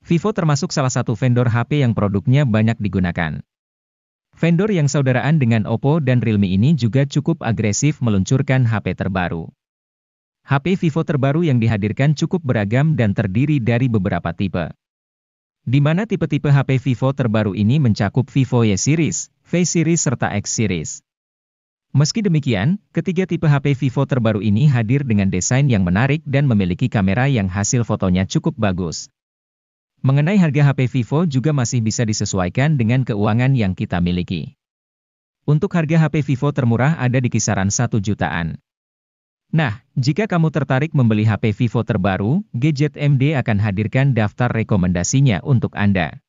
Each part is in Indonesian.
Vivo termasuk salah satu vendor HP yang produknya banyak digunakan. Vendor yang saudaraan dengan Oppo dan Realme ini juga cukup agresif meluncurkan HP terbaru. HP Vivo terbaru yang dihadirkan cukup beragam dan terdiri dari beberapa tipe. Di mana tipe-tipe HP Vivo terbaru ini mencakup Vivo Y Series, V Series serta X Series. Meski demikian, ketiga tipe HP Vivo terbaru ini hadir dengan desain yang menarik dan memiliki kamera yang hasil fotonya cukup bagus. Mengenai harga HP Vivo juga masih bisa disesuaikan dengan keuangan yang kita miliki. Untuk harga HP Vivo termurah ada di kisaran 1 jutaan. Nah, jika kamu tertarik membeli HP Vivo terbaru, Gadget MD akan hadirkan daftar rekomendasinya untuk Anda.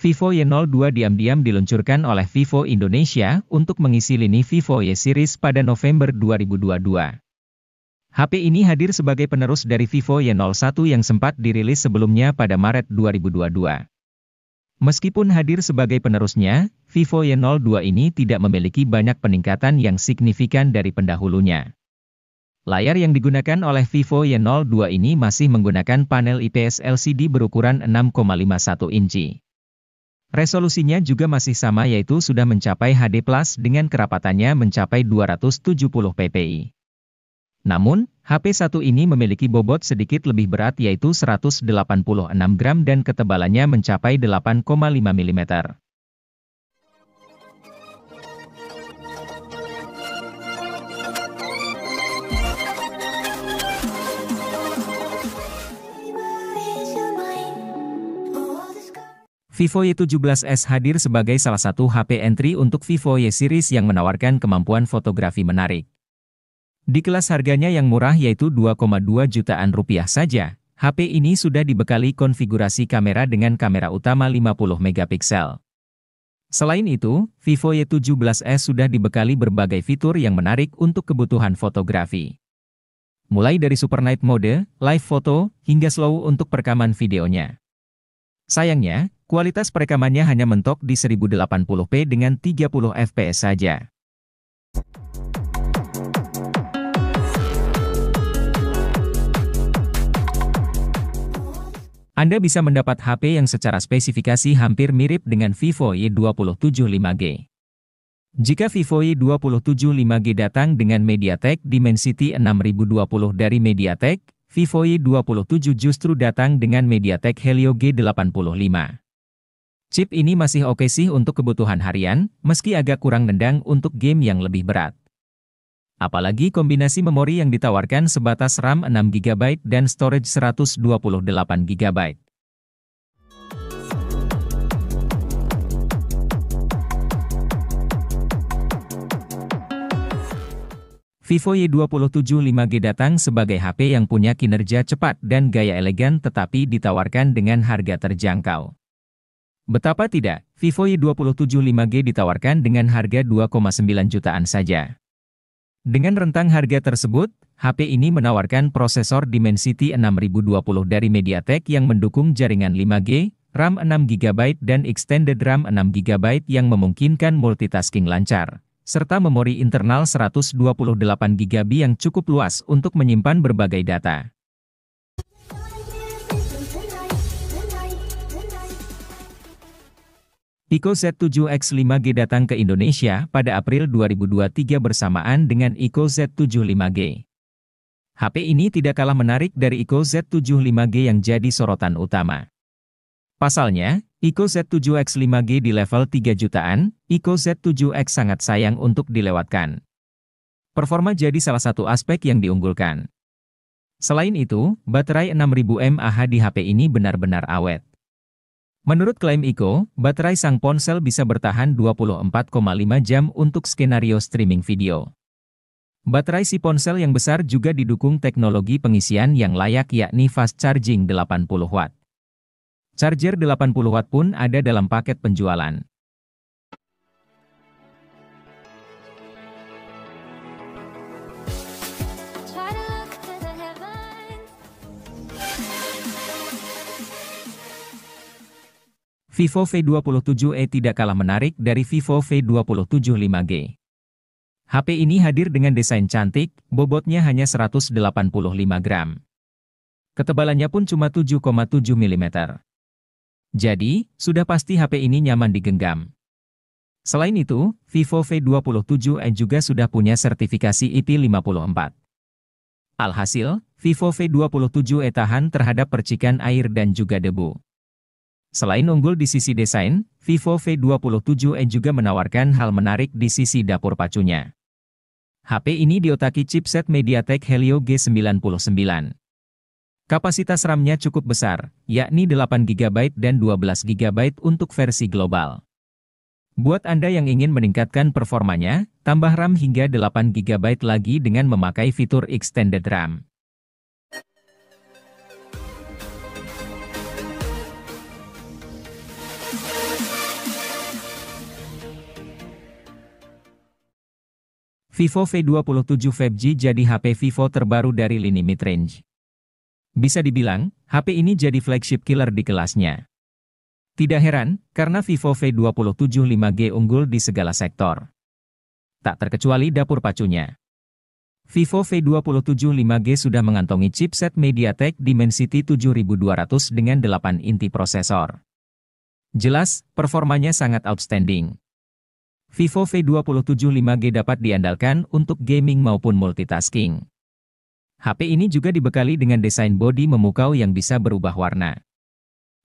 Vivo Y02 diam-diam diluncurkan oleh Vivo Indonesia untuk mengisi lini Vivo Y Series pada November 2022. HP ini hadir sebagai penerus dari Vivo Y01 yang sempat dirilis sebelumnya pada Maret 2022. Meskipun hadir sebagai penerusnya, Vivo Y02 ini tidak memiliki banyak peningkatan yang signifikan dari pendahulunya. Layar yang digunakan oleh Vivo Y02 ini masih menggunakan panel IPS LCD berukuran 6,51 inci. Resolusinya juga masih sama yaitu sudah mencapai HD+ dengan kerapatannya mencapai 270 ppi. Namun, HP1 ini memiliki bobot sedikit lebih berat yaitu 186 gram dan ketebalannya mencapai 8,5 mm. Vivo Y17s hadir sebagai salah satu HP entry untuk Vivo Y Series yang menawarkan kemampuan fotografi menarik. Di kelas harganya yang murah yaitu 2,2 jutaan rupiah saja, HP ini sudah dibekali konfigurasi kamera dengan kamera utama 50 megapiksel. Selain itu, Vivo Y17s sudah dibekali berbagai fitur yang menarik untuk kebutuhan fotografi. Mulai dari Super Night Mode, Live Photo, hingga Slow untuk perekaman videonya. Sayangnya, kualitas perekamannya hanya mentok di 1080p dengan 30 fps saja. Anda bisa mendapat HP yang secara spesifikasi hampir mirip dengan Vivo Y27 5G. Jika Vivo Y27 5G datang dengan MediaTek Dimensity 6020 dari MediaTek, Vivo Y27 justru datang dengan MediaTek Helio G85. Chip ini masih oke sih untuk kebutuhan harian, meski agak kurang nendang untuk game yang lebih berat. Apalagi kombinasi memori yang ditawarkan sebatas RAM 6GB dan storage 128GB. Vivo Y27 5G datang sebagai HP yang punya kinerja cepat dan gaya elegan tetapi ditawarkan dengan harga terjangkau. Betapa tidak, Vivo Y27 5G ditawarkan dengan harga 2,9 jutaan saja. Dengan rentang harga tersebut, HP ini menawarkan prosesor Dimensity 6020 dari MediaTek yang mendukung jaringan 5G, RAM 6GB dan extended RAM 6GB yang memungkinkan multitasking lancar, serta memori internal 128GB yang cukup luas untuk menyimpan berbagai data. Ico Z7X 5G datang ke Indonesia pada April 2023 bersamaan dengan Ico Z7 5G. HP ini tidak kalah menarik dari Ico Z7 5G yang jadi sorotan utama. Pasalnya, Ico Z7X 5G di level 3 jutaan, Ico Z7X sangat sayang untuk dilewatkan. Performa jadi salah satu aspek yang diunggulkan. Selain itu, baterai 6000 mAh di HP ini benar-benar awet. Menurut klaim Ico, baterai sang ponsel bisa bertahan 24,5 jam untuk skenario streaming video. Baterai si ponsel yang besar juga didukung teknologi pengisian yang layak yakni fast charging 80 watt. Charger 80 watt pun ada dalam paket penjualan. Vivo V27e tidak kalah menarik dari Vivo V27 5G. HP ini hadir dengan desain cantik, bobotnya hanya 185 gram. Ketebalannya pun cuma 7,7 mm. Jadi, sudah pasti HP ini nyaman digenggam. Selain itu, Vivo V27e juga sudah punya sertifikasi IP54. Alhasil, Vivo V27e tahan terhadap percikan air dan juga debu. Selain unggul di sisi desain, Vivo V27e juga menawarkan hal menarik di sisi dapur pacunya. HP ini diotaki chipset MediaTek Helio G99. Kapasitas RAM-nya cukup besar, yakni 8GB dan 12GB untuk versi global. Buat Anda yang ingin meningkatkan performanya, tambah RAM hingga 8GB lagi dengan memakai fitur Extended RAM. Vivo V27 5G jadi HP Vivo terbaru dari lini mid-range. Bisa dibilang, HP ini jadi flagship killer di kelasnya. Tidak heran, karena Vivo V27 5G unggul di segala sektor. Tak terkecuali dapur pacunya. Vivo V27 5G sudah mengantongi chipset MediaTek Dimensity 7200 dengan 8 inti prosesor. Jelas, performanya sangat outstanding. Vivo V27 5G dapat diandalkan untuk gaming maupun multitasking. HP ini juga dibekali dengan desain bodi memukau yang bisa berubah warna.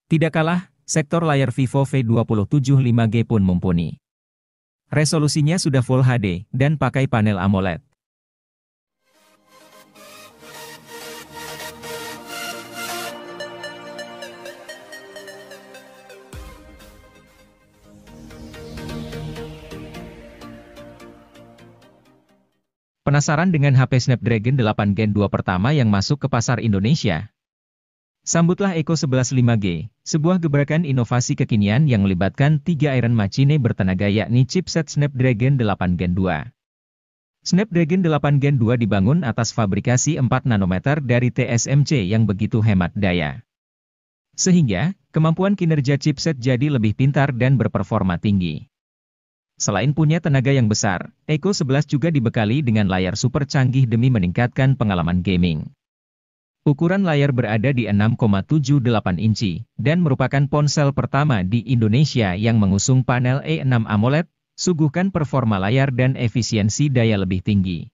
Tidak kalah, sektor layar Vivo V27 5G pun mumpuni. Resolusinya sudah Full HD dan pakai panel AMOLED. Penasaran dengan HP Snapdragon 8 Gen 2 pertama yang masuk ke pasar Indonesia? Sambutlah Eco 11 5G, sebuah gebrakan inovasi kekinian yang melibatkan 3 Iron Machine bertenaga yakni chipset Snapdragon 8 Gen 2. Snapdragon 8 Gen 2 dibangun atas fabrikasi 4 nanometer dari TSMC yang begitu hemat daya. Sehingga, kemampuan kinerja chipset jadi lebih pintar dan berperforma tinggi. Selain punya tenaga yang besar, Eco 11 juga dibekali dengan layar super canggih demi meningkatkan pengalaman gaming. Ukuran layar berada di 6,78 inci, dan merupakan ponsel pertama di Indonesia yang mengusung panel E6 AMOLED, suguhkan performa layar dan efisiensi daya lebih tinggi.